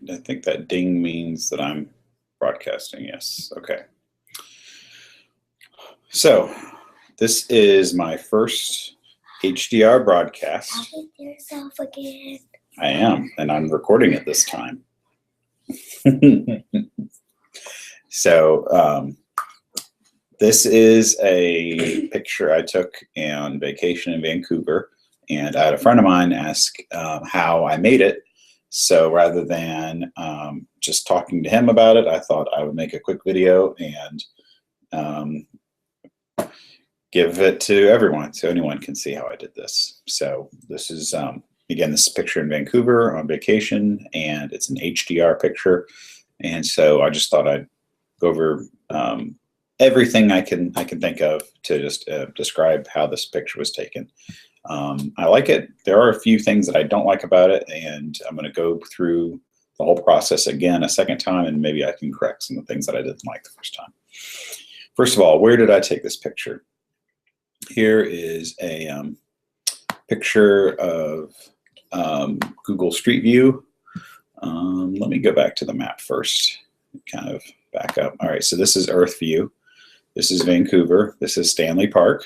I think that ding means that I'm broadcasting. Yes. Okay. So this is my first HDR broadcast. Talking to yourself again. I am, and I'm recording it this time. So this is a picture I took on vacation in Vancouver, and I had a friend of mine ask how I made it. So rather than just talking to him about it, I thought I would make a quick video and give it to everyone so anyone can see how I did this. So this is, again, this is a picture in Vancouver on vacation, and it's an HDR picture. And so I just thought I'd go over everything I can think of to just describe how this picture was taken. I like it. There are a few things that I don't like about it, and I'm going to go through the whole process again a second time, and maybe I can correct some of the things that I didn't like the first time. First of all, where did I take this picture? Here is a picture of Google Street View. Let me go back to the map first, kind of back up. All right, so this is Earth View. This is Vancouver. This is Stanley Park.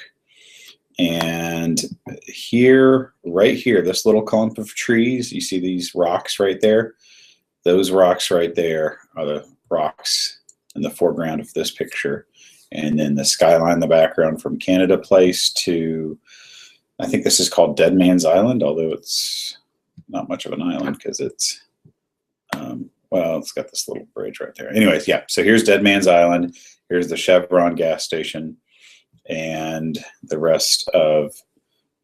And here, right here, this little clump of trees, you see these rocks right there? Those rocks right there are the rocks in the foreground of this picture. And then the skyline in the background from Canada Place to, I think this is called Dead Man's Island, although it's not much of an island because it's, well, it's got this little bridge right there. Anyways, yeah, so here's Dead Man's Island. Here's the Chevron gas station and the rest of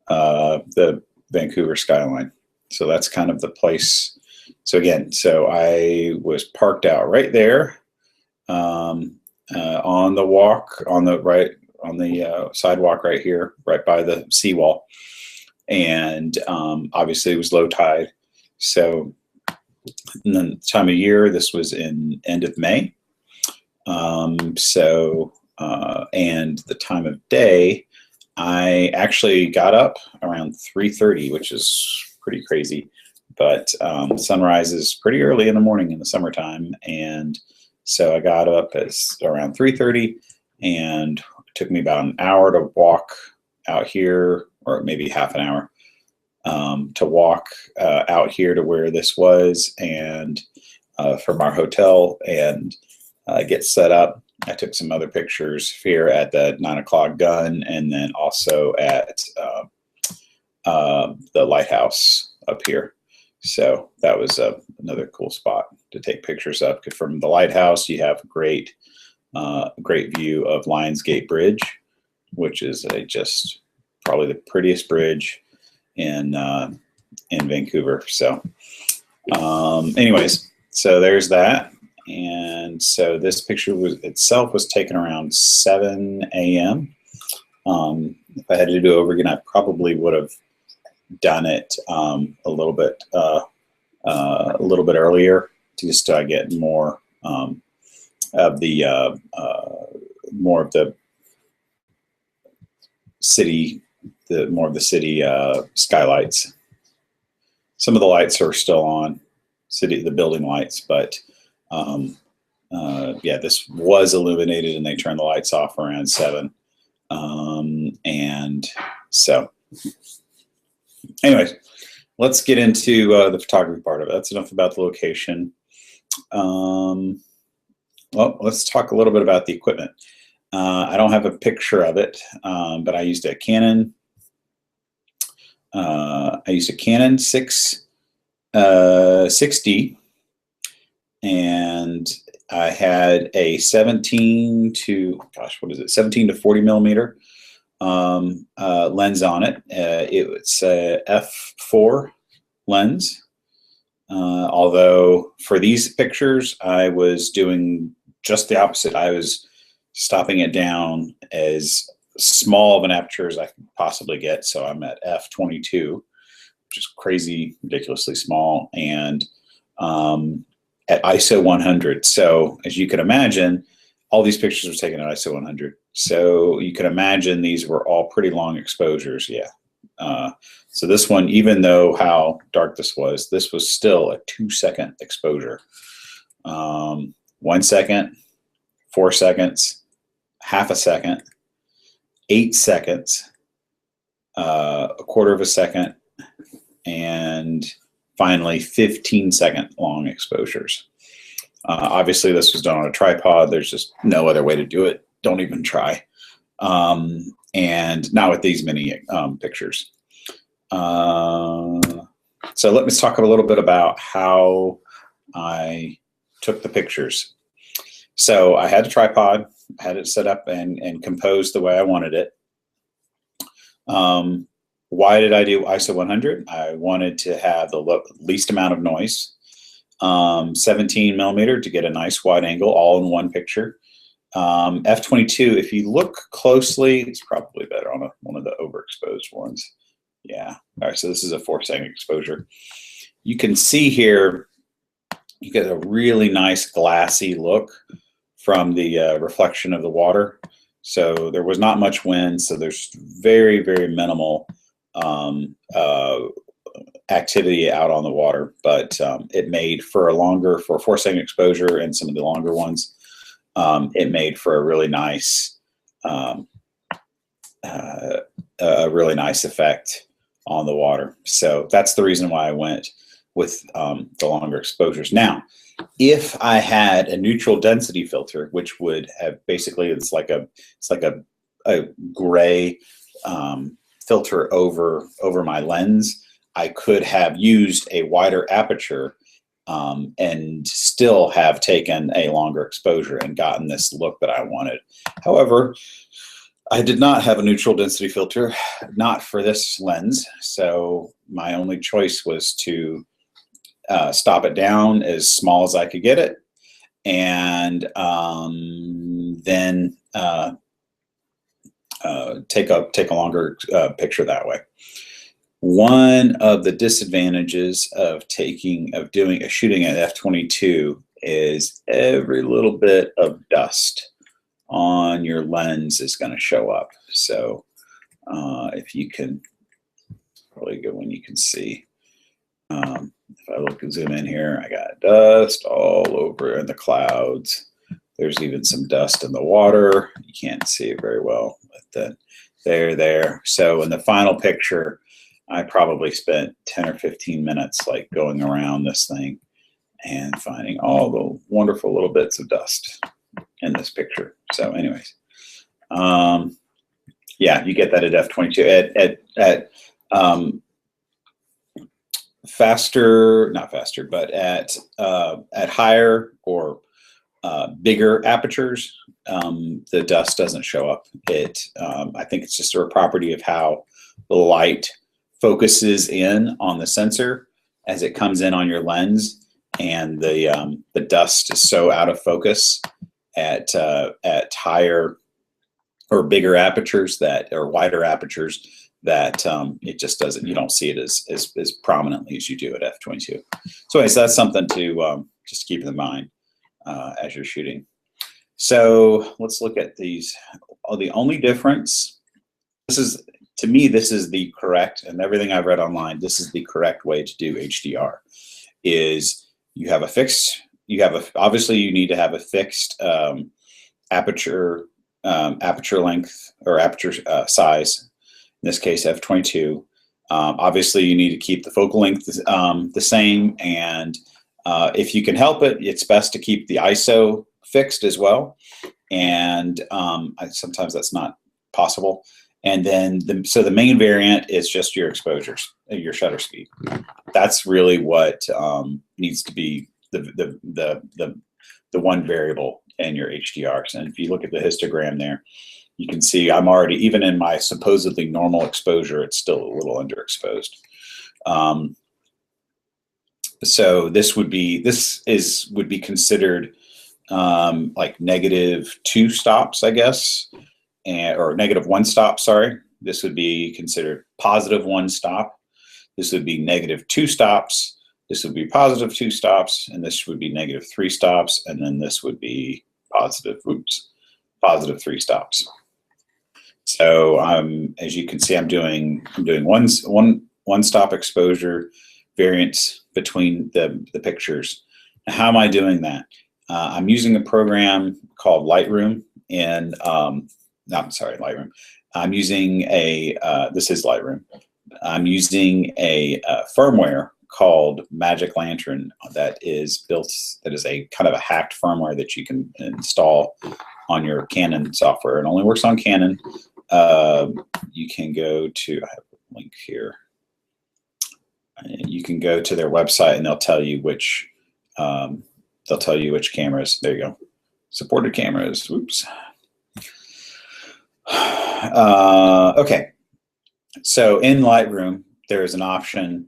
the Vancouver skyline. So that's kind of the place. So again, so I was parked out right there on the walk, on the sidewalk right here, right by the seawall. And obviously it was low tide. So and then the time of year, this was in end of May. And the time of day, I actually got up around 3:30, which is pretty crazy. But sunrise is pretty early in the morning in the summertime, and so I got up at around 3:30, and it took me about an hour to walk out here, or maybe half an hour, to walk out here to where this was, and from our hotel, and get set up. I took some other pictures here at the 9 o'clock gun, and then also at the lighthouse up here. So that was another cool spot to take pictures of. From the lighthouse, you have a great view of Lions Gate Bridge, which is just probably the prettiest bridge in Vancouver. So anyways, so there's that. And so this picture itself was taken around 7 a.m. If I had to do it over again, I probably would have done it a little bit earlier, just to get more of the city, skylights. Some of the lights are still on, the building lights, but yeah, this was illuminated, and they turned the lights off around 7. And so anyways, let's get into the photography part of it. That's enough about the location. Well, let's talk a little bit about the equipment. I don't have a picture of it, but I used a Canon. I used a Canon 6D, and I had a 17 to 40 millimeter lens on it. It's a f4 lens. Although for these pictures, I was doing just the opposite. I was stopping it down as small of an aperture as I could possibly get. So I'm at f22, which is crazy, ridiculously small, and at ISO 100. So as you can imagine, all these pictures were taken at ISO 100. So you can imagine these were all pretty long exposures. Yeah. So this one, even though how dark this was still a 2-second exposure. 1 second, 4 seconds, half a second, 8 seconds, a quarter of a second, and finally 15-second long exposures. Obviously, this was done on a tripod. There's just no other way to do it. Don't even try. And not with these many pictures. So let's talk a little bit about how I took the pictures. So I had a tripod, had it set up and composed the way I wanted it. Why did I do ISO 100? I wanted to have the least amount of noise. 17 millimeter to get a nice wide angle all in one picture. F22, if you look closely, it's probably better on one of the overexposed ones. Yeah. All right, so this is a 4-second exposure. You can see here, you get a really nice glassy look from the reflection of the water. So there was not much wind, so there's very, very minimal activity out on the water, but it made for a 4-second exposure and some of the longer ones, it made for a really nice effect on the water. So that's the reason why I went with the longer exposures. Now, if I had a neutral density filter, which would have basically it's like a gray filter over my lens, I could have used a wider aperture and still have taken a longer exposure and gotten this look that I wanted. However, I did not have a neutral density filter, not for this lens, so my only choice was to stop it down as small as I could get it, and then take a longer picture that way. One of the disadvantages of shooting at f/22 is every little bit of dust on your lens is going to show up. So if you can, probably good when you can see. If I zoom in here, I got dust all over in the clouds. There's even some dust in the water. You can't see it very well, but there. So in the final picture, I probably spent 10 or 15 minutes like going around this thing and finding all the wonderful little bits of dust in this picture. So anyways, yeah, you get that at f/22. At higher or bigger apertures, the dust doesn't show up. I think it's just a property of how the light focuses in on the sensor as it comes in on your lens, and the dust is so out of focus at higher or bigger apertures or wider apertures that it just doesn't. You don't see it as prominently as you do at f/22. So anyways, that's something to just keep in mind as you're shooting. So let's look at these. The only difference, to me, this is the correct, and everything I've read online, this is the correct way to do HDR. Is obviously you need to have a fixed aperture length or aperture size. In this case, f/22. Obviously, you need to keep the focal length the same, and if you can help it, it's best to keep the ISO fixed as well. And sometimes that's not possible. And then, so the main variant is just your exposures, your shutter speed. That's really what needs to be the one variable in your HDRs. And if you look at the histogram there, you can see I'm already, even in my supposedly normal exposure, it's still a little underexposed. So this would be considered like -2 stops, I guess, or -1 stop. Sorry, this would be considered +1 stop. This would be -2 stops. This would be +2 stops, and this would be -3 stops, and then this would be +3 stops. So as you can see, I'm doing one stop exposure variance between the pictures. Now, how am I doing that? I'm using a program called Lightroom, and no, I'm sorry, Lightroom. I'm using this is Lightroom. I'm using a firmware called Magic Lantern that is a kind of a hacked firmware that you can install on your Canon software. It only works on Canon. You can go to, I have a link here. You can go to their website and they'll tell you which cameras. There you go. Supported cameras. Oops. Okay. So in Lightroom, there is an option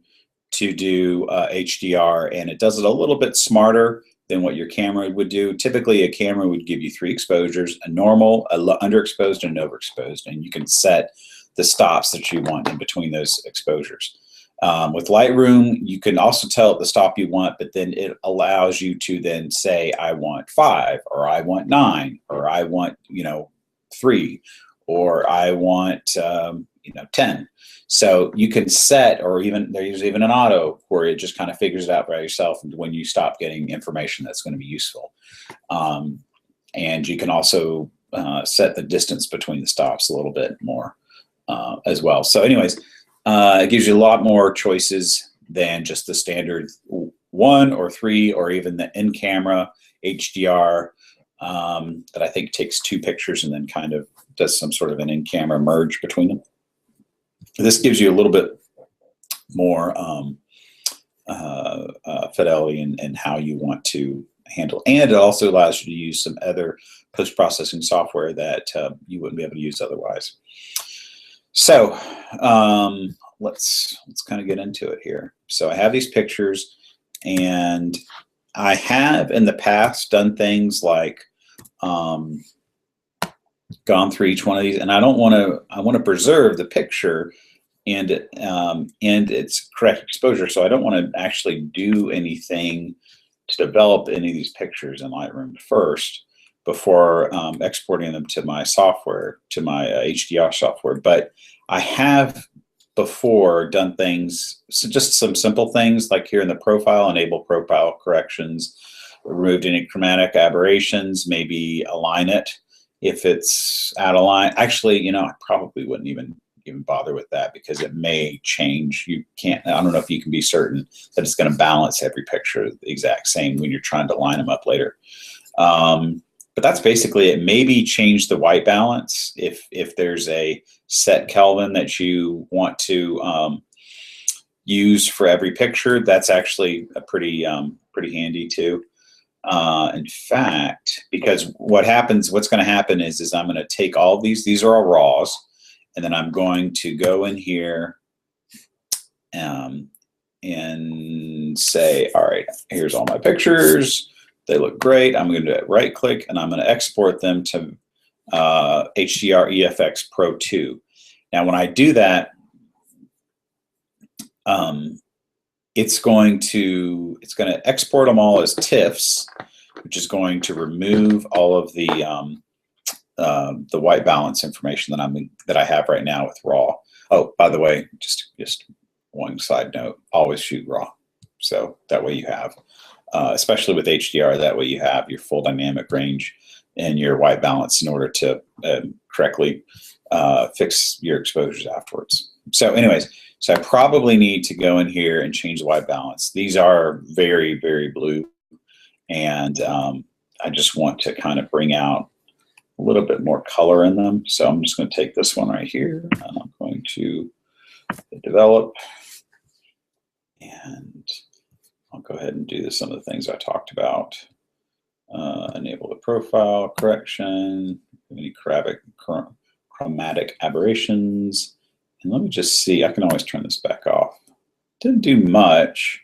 to do HDR, and it does it a little bit smarter than what your camera would do. Typically, a camera would give you 3 exposures: a normal, a underexposed, and an overexposed, and you can set the stops that you want in between those exposures. With Lightroom, you can also tell it the stop you want, but then it allows you to then say, I want 5, or I want 9, or I want 3, or I want 10. So you can set, or there's even an auto where it just kind of figures it out by yourself when you stop getting information that's going to be useful. And you can also set the distance between the stops a little bit more as well. So anyways, it gives you a lot more choices than just the standard 1 or 3, or even the in-camera HDR that I think takes 2 pictures and then kind of does some sort of an in-camera merge between them. This gives you a little bit more fidelity in how you want to handle, and it also allows you to use some other post-processing software that you wouldn't be able to use otherwise. So let's kind of get into it here. So I have these pictures, and I have in the past done things like gone through each one of these, and I want to preserve the picture and its correct exposure. So I don't want to actually do anything to develop any of these pictures in Lightroom first before exporting them to my software, to my HDR software. But I have before done things, so just some simple things like here in the profile, enable profile corrections, removed any chromatic aberrations, maybe align it if it's out of line. Actually, I probably wouldn't even bother with that because it may change. I don't know if you can be certain that it's going to balance every picture the exact same when you're trying to line them up later. But that's basically it. Maybe change the white balance if there's a set Kelvin that you want to use for every picture. That's actually a pretty handy too. In fact, because what's going to happen is I'm going to take all these are all raws, and then I'm going to go in here and say, all right, here's all my pictures. They look great. I'm going to right click and I'm going to export them to HDR EFX Pro 2. Now, when I do that, it's going to export them all as TIFFs, which is going to remove all of the white balance information that I have right now with RAW. Oh, by the way, just one side note: always shoot RAW, so that way you have, especially with HDR, that way you have your full dynamic range and your white balance in order to correctly fix your exposures afterwards. So, anyways. So I probably need to go in here and change the white balance. These are very, very blue, and I just want to kind of bring out a little bit more color in them. So I'm just going to take this one right here, and I'm going to develop, and I'll go ahead and do some of the things I talked about. Enable the profile correction, any chromatic aberrations. And let me just see, I can always turn this back off. Didn't do much.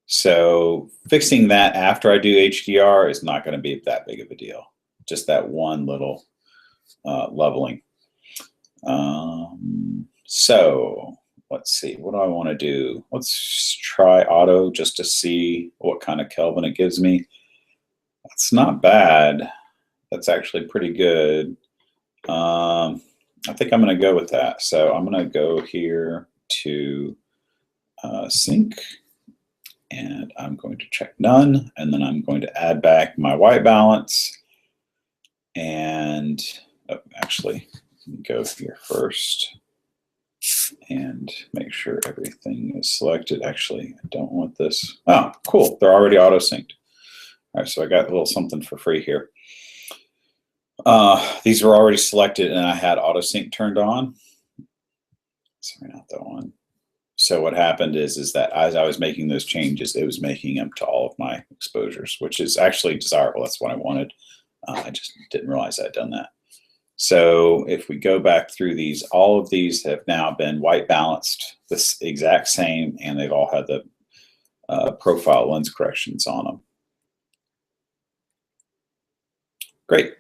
So fixing that after I do HDR is not going to be that big of a deal. Just that one little leveling. So let's see, what do I want to do? Let's try auto just to see what kind of Kelvin it gives me. That's not bad. That's actually pretty good. I think I'm going to go with that. So I'm going to go here to sync, and I'm going to check none, and then I'm going to add back my white balance. And actually, go here first and make sure everything is selected. Actually, I don't want this. Oh, cool. They're already auto synced. All right, so I got a little something for free here. These were already selected, and I had auto sync turned on. Sorry, not that one. So what happened is that as I was making those changes, it was making them to all of my exposures, which is actually desirable. That's what I wanted. I just didn't realize I'd done that. So if we go back through these, all of these have now been white balanced, this exact same, and they've all had the profile lens corrections on them. Great.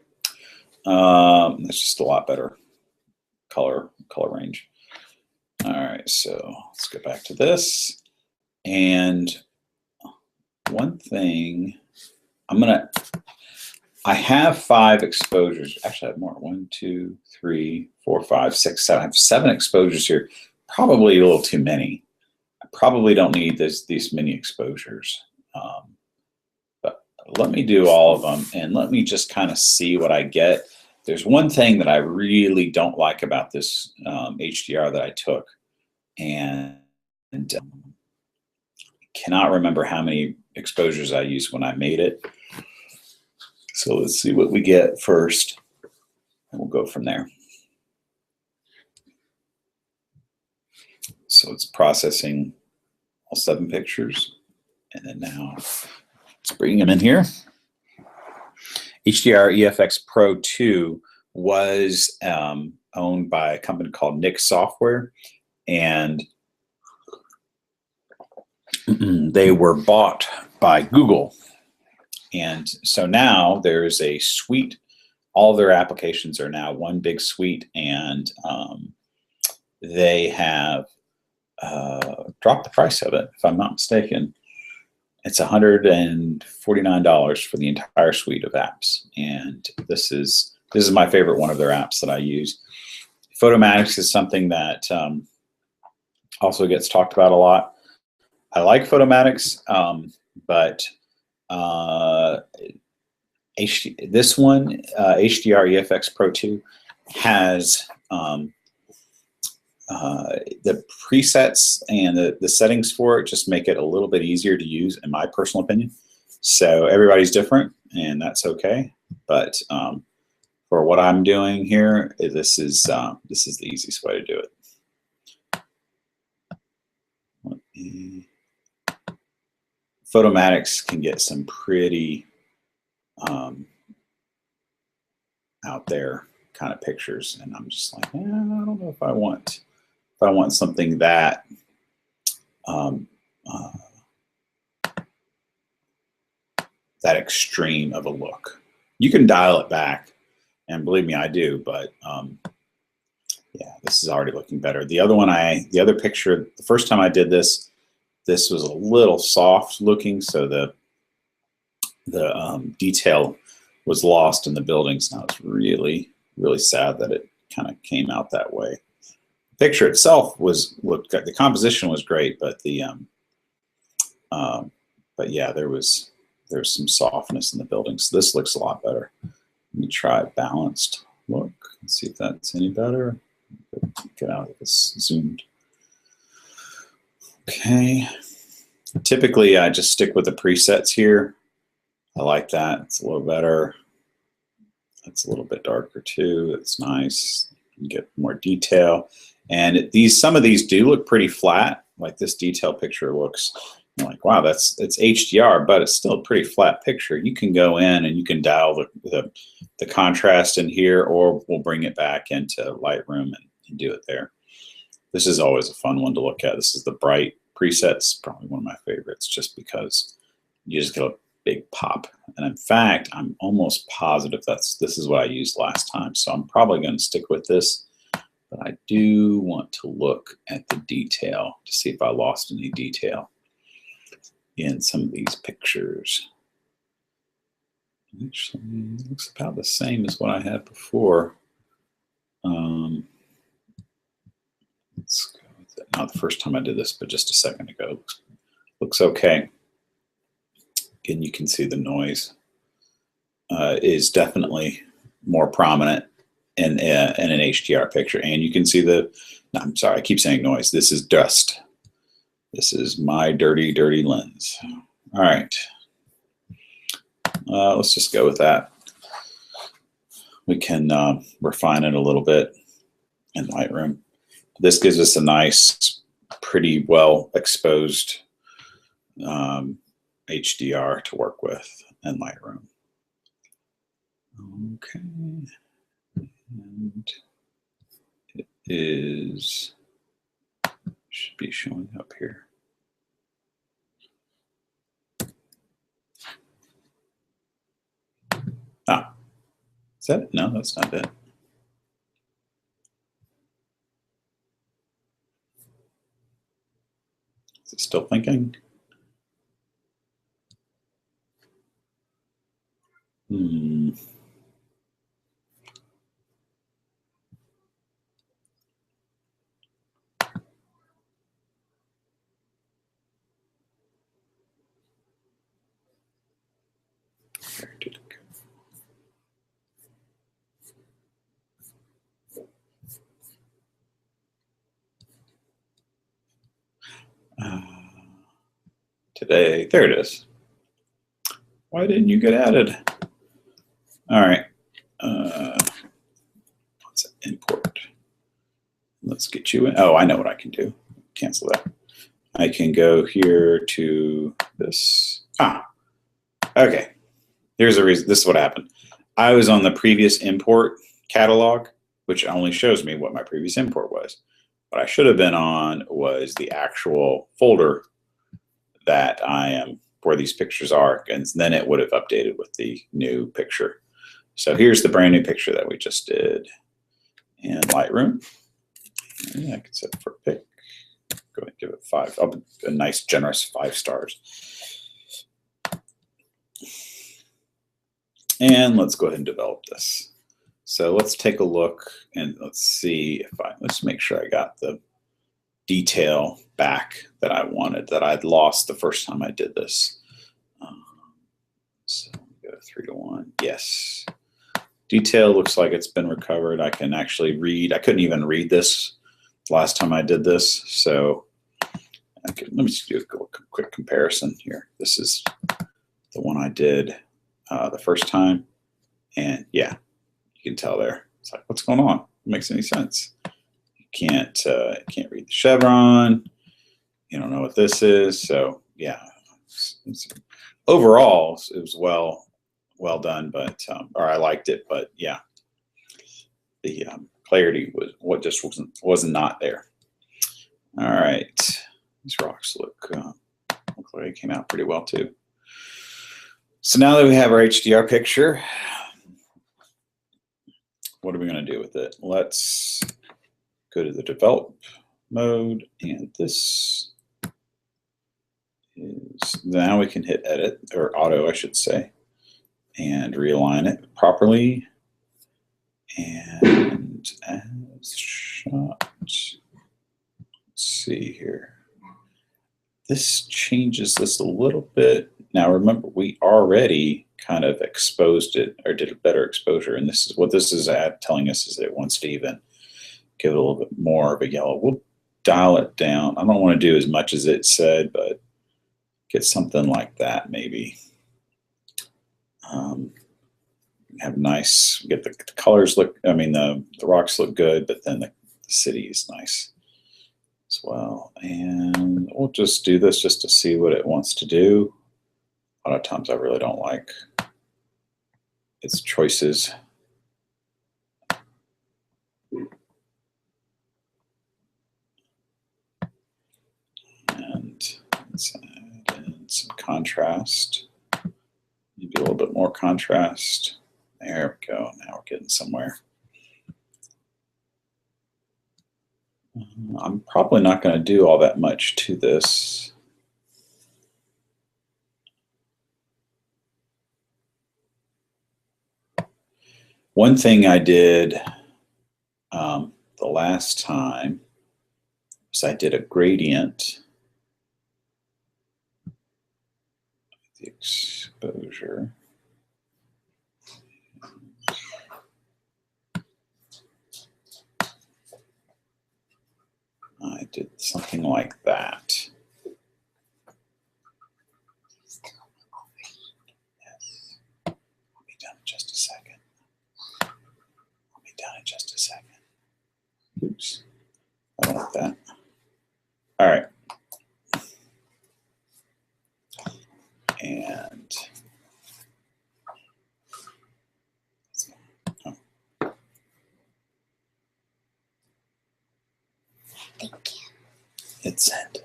It's just a lot better color range. All right, so let's go back to this. And one thing, I have 5 exposures. Actually, I have more. 1, 2, 3, 4, 5, 6, 7. I have 7 exposures here. Probably a little too many. I probably don't need these many exposures. But let me do all of them, and let me just kind of see what I get. There's one thing that I really don't like about this HDR that I took, and cannot remember how many exposures I used when I made it. So let's see what we get first, and we'll go from there. So it's processing all 7 pictures, and then now let's bring them in here. HDR EFX Pro 2 was owned by a company called Nix Software, and they were bought by Google. And so now there's a suite. All their applications are now one big suite, and they have dropped the price of it, if I'm not mistaken. It's $149 for the entire suite of apps, and this is my favorite one of their apps that I use. Photomatics is something that also gets talked about a lot. I like Photomatics, but this one, HDR EFX Pro 2, has the presets and the settings for it just make it a little bit easier to use, in my personal opinion. So everybody's different, and that's okay. But for what I'm doing here, this is the easiest way to do it. Photomatics can get some pretty out there kind of pictures, and I'm just like, I don't know if I want something that that extreme of a look. You can dial it back, and believe me, I do, but yeah, this is already looking better. The other one, the other picture, the first time I did this was a little soft looking, so the detail was lost in the buildings. Now it's really, really sad that it kind of came out that way. The picture itself the composition was great, but but yeah, there's some softness in the buildings. So this looks a lot better. Let me try balanced look and see if that's any better. Get out of this zoomed. Okay. Typically, I just stick with the presets here. I like that. It's a little better. It's a little bit darker too. It's nice. You can get more detail. And some of these do look pretty flat. Like this detail picture looks like, wow, it's HDR, but it's still a pretty flat picture. You can go in and you can dial the contrast in here, or we'll bring it back into Lightroom and do it there. This is always a fun one to look at. This is the bright presets, probably one of my favorites, just because you just get a big pop. And in fact, I'm almost positive this is what I used last time. So I'm probably going to stick with this, but I do want to look at the detail to see if I lost any detail in some of these pictures. Actually, it looks about the same as what I had before. let's go with it. Not the first time I did this, but just a second ago. Looks okay. Again, you can see the noise is definitely more prominent in an HDR picture, and you can see the. No, I'm sorry, I keep saying noise. This is dust. This is my dirty, dirty lens. All right, let's just go with that. We can refine it a little bit in Lightroom. This gives us a nice, pretty well exposed HDR to work with in Lightroom. Okay, and it should be showing up here. Ah, is that it? No, that's not it. Is it still thinking? Where did it go? Today, there it is. Why didn't you get added? All right. Let's import. Let's get you in. Oh, I know what I can do. Cancel that. I can go here to this. Ah, okay. Here's the reason. This is what happened. I was on the previous import catalog, which only shows me what my previous import was. What I should have been on was the actual folder that I am where these pictures are, and then it would have updated with the new picture. So here's the brand new picture that we just did in Lightroom. And I can set it for a pick. Go ahead and give it 5. A nice generous 5 stars. And let's go ahead and develop this. So let's take a look and let's see if let's make sure I got the detail back that I wanted, that I'd lost the first time I did this. So go 3:1. Yes. Detail looks like it's been recovered. I can actually read. I couldn't even read this last time I did this. So let me just do a quick comparison here. This is the one I did the first time. And yeah, you can tell there. It's like, what's going on? It makes any sense. You can't read the chevron. You don't know what this is. So yeah, overall it was well done, but or I liked it, but yeah, the clarity wasn't not there. All right, these rocks look like they came out pretty well too. So now that we have our HDR picture, what are we going to do with it? Let's go to the develop mode, and this is, now we can hit edit, or auto I should say, and realign it properly. And as shot, let's see here. This changes this a little bit. Now remember, we already kind of exposed it, or did a better exposure, and this is what this is telling us, is that it wants to even give it a little bit more of a yellow. We'll dial it down. I don't want to do as much as it said, but get something like that maybe. Have nice, get the colors look, I mean the rocks look good, but then the city is nice as well. And we'll just do this just to see what it wants to do. A lot of times I really don't like its choices. And let's add in some contrast. Maybe a little bit more contrast. There we go. Now we're getting somewhere. I'm probably not going to do all that much to this. One thing I did the last time is I did a gradient. The exposure. I did something like that. Yes. I'll be done in just a second. I'll be done in just a second. Oops. I don't want that. All right. And Thank you. it's sent.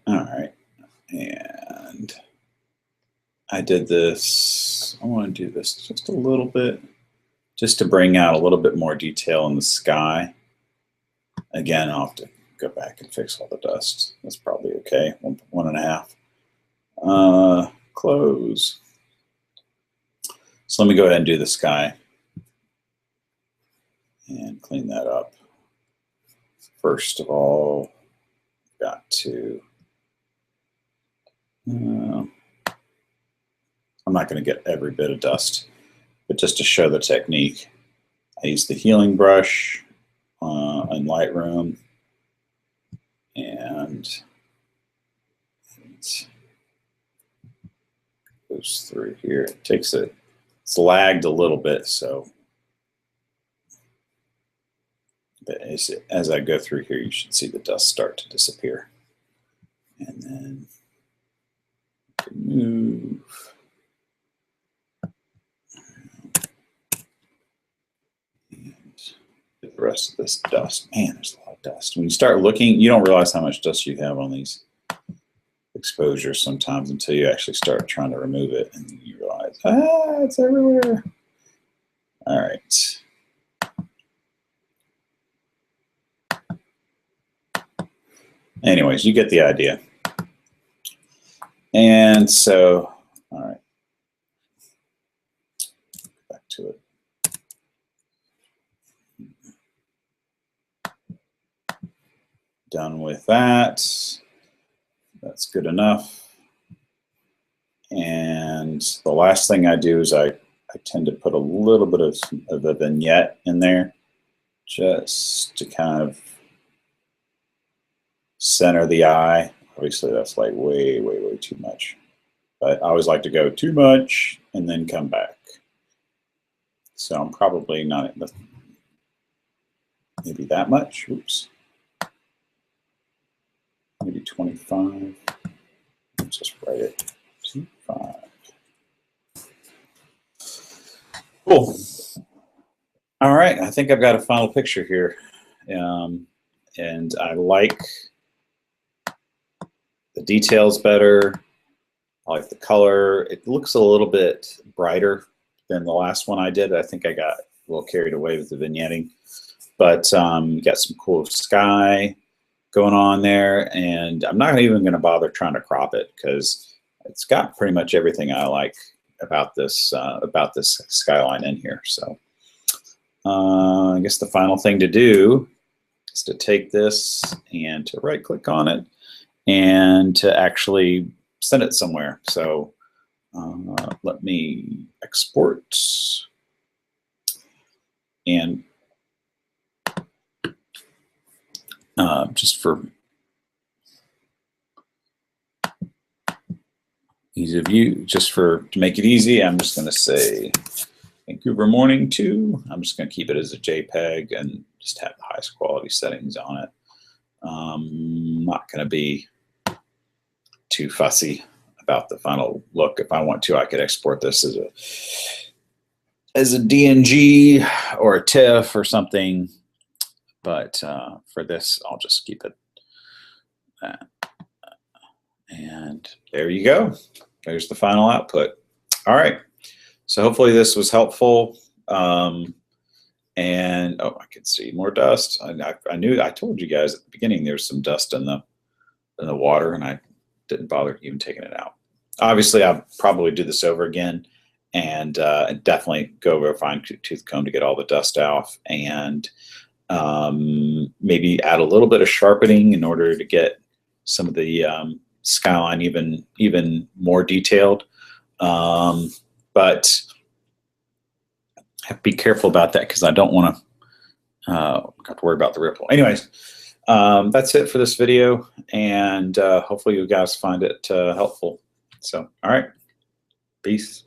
All right. And I did this. I want to do this just a little bit, just to bring out a little bit more detail in the sky. Again, I'll have to go back and fix all the dust. That's probably okay. 1.5. Close. So let me go ahead and do the sky and clean that up. First of all, got to, I'm not going to get every bit of dust, but just to show the technique, I use the healing brush in Lightroom, and it goes through here. It takes it, it's lagged a little bit, so as I go through here, you should see the dust start to disappear. And then move. The rest of this dust. Man, there's a lot of dust. When you start looking, you don't realize how much dust you have on these exposures sometimes until you actually start trying to remove it, and you realize, it's everywhere. All right. Anyways, you get the idea. And so, all right. Back to it. Done with that. That's good enough. And the last thing I do is I tend to put a little bit of a vignette in there just to kind of center the eye. Obviously, that's like way, way, way too much. But I always like to go too much and then come back. So I'm probably not maybe that much. Oops. Maybe 25. Let's just write it. 25. Cool. All right, I think I've got a final picture here. And I like the details better. I like the color. It looks a little bit brighter than the last one I did. I think I got a little carried away with the vignetting. But you got some cool sky going on there, and I'm not even going to bother trying to crop it because it's got pretty much everything I like about this skyline in here. So I guess the final thing to do is to take this and to right click on it and to actually send it somewhere. So let me export, and just for ease of view, to make it easy, I'm just going to say Vancouver morning 2. I'm just going to keep it as a JPEG and just have the highest quality settings on it. I'm not going to be too fussy about the final look. If I want to, I could export this as a DNG or a TIFF or something. But for this, I'll just keep it that. And there you go. There's the final output. All right. So hopefully this was helpful. And oh, I can see more dust. I told you guys at the beginning there's some dust in the water, and I didn't bother even taking it out. Obviously, I'll probably do this over again, and definitely go over a fine tooth comb to get all the dust off. And Maybe add a little bit of sharpening in order to get some of the skyline even more detailed. But have to be careful about that because I don't want to have to worry about the ripple. Anyways, that's it for this video, and hopefully you guys find it helpful. So, all right, peace.